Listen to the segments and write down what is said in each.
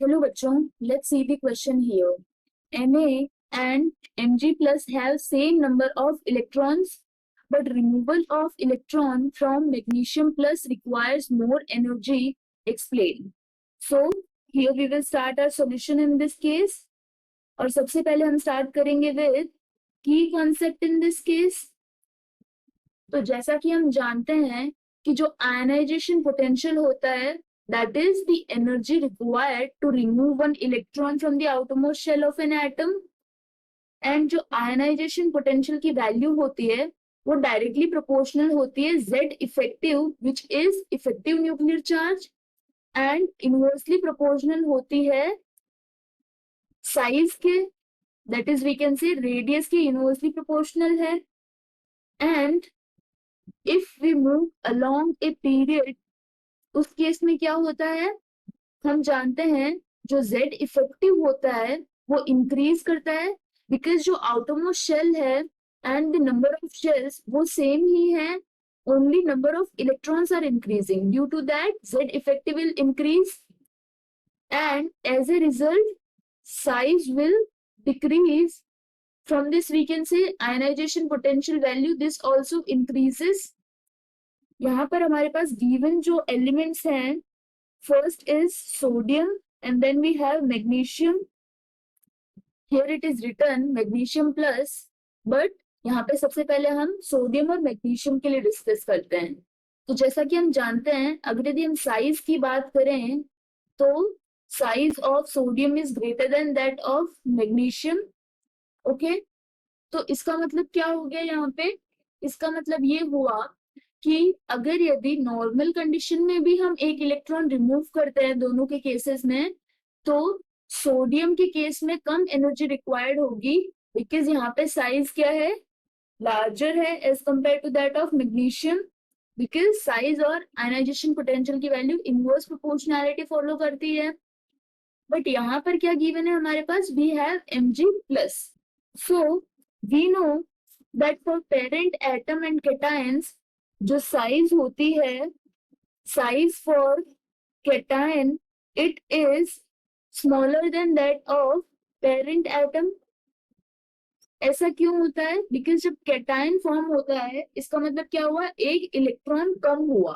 Hello bachon, let's see the question here. Na and Mg plus have same number of electrons, but removal of electron from magnesium plus requires more energy. Explain. So here we will start our solution in this case. और सबसे पहले हम start करेंगे with की concept in this case. तो जैसा कि हम जानते हैं कि जो आयनाइजेशन पोटेंशियल होता है that is the energy required to remove one electron from the outermost shell of an atom. And जो आयनाइजेशन पोटेंशियल की वैल्यू होती है वो डायरेक्टली प्रोपोर्शनल होती है Z effective which is effective nuclear charge and inversely proportional होती है size के, that is we can say radius के इनवर्सली प्रोपोर्शनल है. And if we move along a period, उस केस में क्या होता है, हम जानते हैं जो Z इफेक्टिव होता है वो इंक्रीज करता है बिकॉज जो आउटरमोस्ट शेल है and the number of shells वो सेम ही है, only number of electrons are increasing. Due to that, Z effective will increase and as a result size will decrease. From this we can say ionization potential value, this also increases. यहाँ पर हमारे पास given जो elements हैं, first is sodium and then we have magnesium. Here it is written magnesium plus, but यहाँ पे सबसे पहले हम सोडियम और मैग्नीशियम के लिए डिस्कस करते हैं. तो जैसा कि हम जानते हैं अगर यदि हम साइज की बात करें तो size of sodium is greater than that of magnesium. Okay, तो इसका मतलब क्या हो गया यहाँ पे, इसका मतलब ये हुआ कि अगर यदि नॉर्मल कंडीशन में भी हम एक इलेक्ट्रॉन रिमूव करते हैं दोनों के केसेस में, तो सोडियम के केस में कम एनर्जी रिक्वायर्ड होगी बिकॉज यहाँ पे साइज क्या है, लार्जर है as compared to that of magnesium, because size और आयनाइजेशन पोटेंशियल की वैल्यू इनवर्स प्रोपोर्शनैलिटी फॉलो करती है. बट यहाँ पर क्या गिवन है हमारे पास, we have Mg plus. So we know that for parent atom and cations जो साइज होती है, size for cation it is smaller than that of parent atom. ऐसा क्यों होता है, बिकॉज जब कैटायन फॉर्म होता है इसका मतलब क्या हुआ, एक इलेक्ट्रॉन कम हुआ.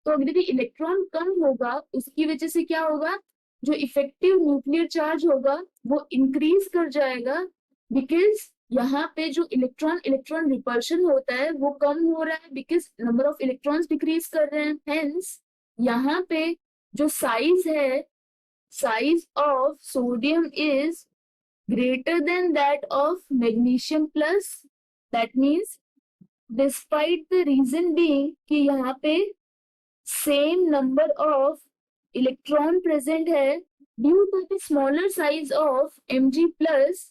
तो अगर यदि इलेक्ट्रॉन कम होगा उसकी वजह से क्या होगा, जो इफेक्टिव न्यूक्लियर चार्ज होगा वो इंक्रीज कर जाएगा बिकॉज यहाँ पे जो इलेक्ट्रॉन रिपल्शन होता है वो कम हो रहा है because number of electrons decrease कर रहे हैं. हेंस यहाँ पे जो साइज है, size of sodium is greater than that of magnesium plus. That means despite the reason being कि यहाँ पे same number of electron present है, due to the smaller size of Mg plus,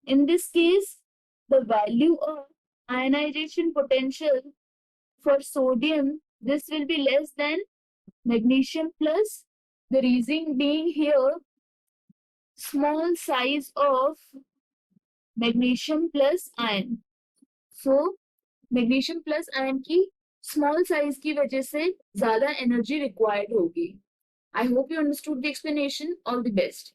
in this case the value of ionization potential for sodium, this will be less than magnesium plus. The reason being here small size of magnesium plus ion. So magnesium plus ion की small size की वजह से ज्यादा energy required होगी. I hope you understood the explanation. All the best.